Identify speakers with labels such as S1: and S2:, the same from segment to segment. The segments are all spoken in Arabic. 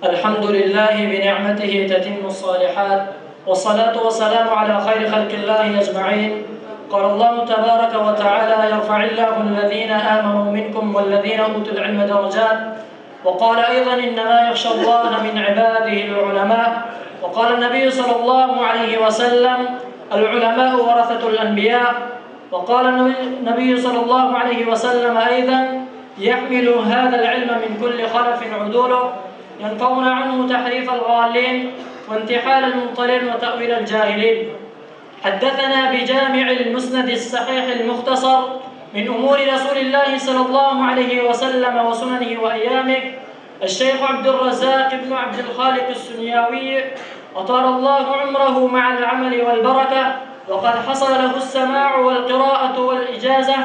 S1: الحمد لله بنعمته تتم الصالحات، والصلاة والسلام على خير خلق الله أجمعين. قال الله تبارك وتعالى: يرفع الله الذين آمنوا منكم والذين أوتوا العلم درجات. وقال أيضا: إنما يخشى الله من عباده العلماء. وقال النبي صلى الله عليه وسلم: العلماء ورثة الأنبياء. وقال النبي صلى الله عليه وسلم أيضا: يحمل هذا العلم من كل خلف عدوله، ينفون عنه تحريف الغالين وانتحال المبطلين وتأويل الجاهلين. حدثنا بجامع المسند الصحيح المختصر من أمور رسول الله صلى الله عليه وسلم وسننه وأيامه الشيخ عبد الرزاق بن عبد الخالق السنياوي، أطال الله عمره مع العمل والبركة، وقد حصل له السماع والقراءة والإجازة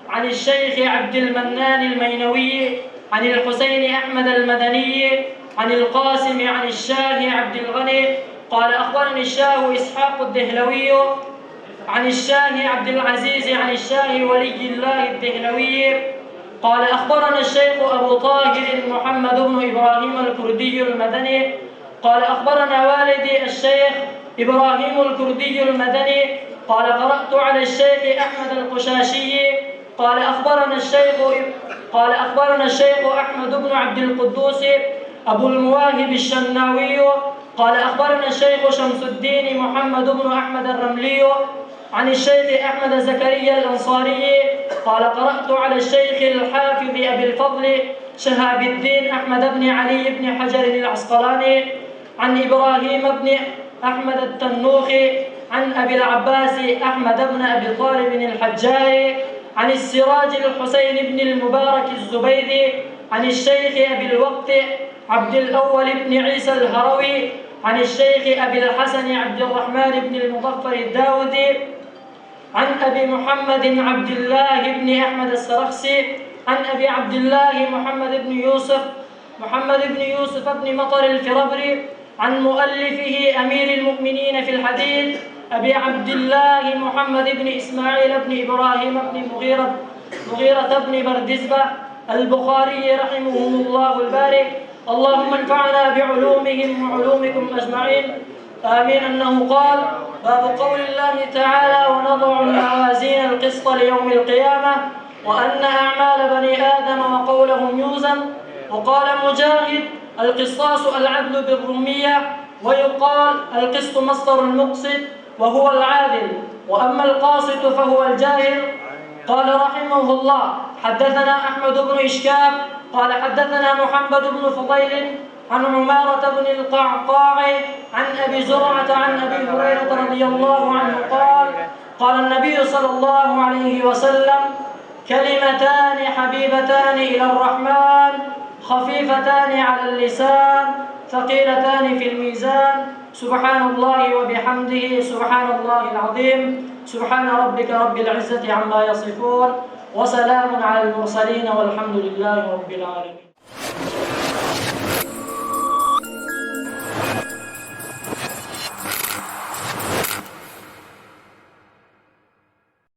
S1: عن الشيخ عبد المنان المينوي، عن الحسين أحمد المدني، عن القاسم، عن الشاه عبد الغني قال: أخبرني الشاه إسحاق الدهلوي عن الشاه عبد العزيز عن الشاه ولي الله الدهلوي قال: أخبرنا الشيخ أبو طاهر محمد بن إبراهيم الكردي المدني قال: أخبرنا والدي الشيخ إبراهيم الكردي المدني قال: قرأت على الشيخ أحمد القشاشي قال: أخبرنا الشيخ أحمد بن عبد القدوس أبو المواهب الشناوي قال: أخبرنا الشيخ شمس الدين محمد بن أحمد الرملي عن الشيخ أحمد زكريا الأنصاري قال: قرأت على الشيخ الحافظ أبي الفضل شهاب الدين أحمد بن علي بن حجر العسقلاني عن إبراهيم بن أحمد التنوخي عن أبي العباس أحمد بن أبي طالب الحجاري عن السراج الحسين بن المبارك الزبيدي عن الشيخ أبي الوقت عبد الأول بن عيسى الهروي عن الشيخ أبي الحسن عبد الرحمن بن المظفر الداودي عن أبي محمد عبد الله بن أحمد السرخسي عن أبي عبد الله محمد بن يوسف بن مطر الفربري عن مؤلفه أمير المؤمنين في الحديث أبي عبد الله محمد بن إسماعيل بن إبراهيم بن مغيرة بن بردزبة البخاري رحمهم الله الباري. اللهم انفعنا بعلومهم وعلومكم أجمعين، آمين. أنه قال: باب قول الله تعالى: ونضع الموازين القسط ليوم القيامة وأن أعمال بني آدم وقولهم يوزن. وقال مجاهد: القسطاس العدل بالرومية، ويقال القسط مصدر المقسط وهو العادل، وأما القاسط فهو الجاهل. قال رحمه الله: حدثنا أحمد بن إشكاب قال: حدثنا محمد بن فضيل عن عمارة بن القعقاع عن أبي زرعة عن أبي هريرة رضي الله عنه قال: قال النبي صلى الله عليه وسلم: كلمتان حبيبتان إلى الرحمن خفيفتان على اللسان ثقيلتان في الميزان، سبحان الله وبحمده سبحان الله العظيم، سبحان ربك رب العزة عما يصفون، وسلام على المرسلين، والحمد لله رب العالمين.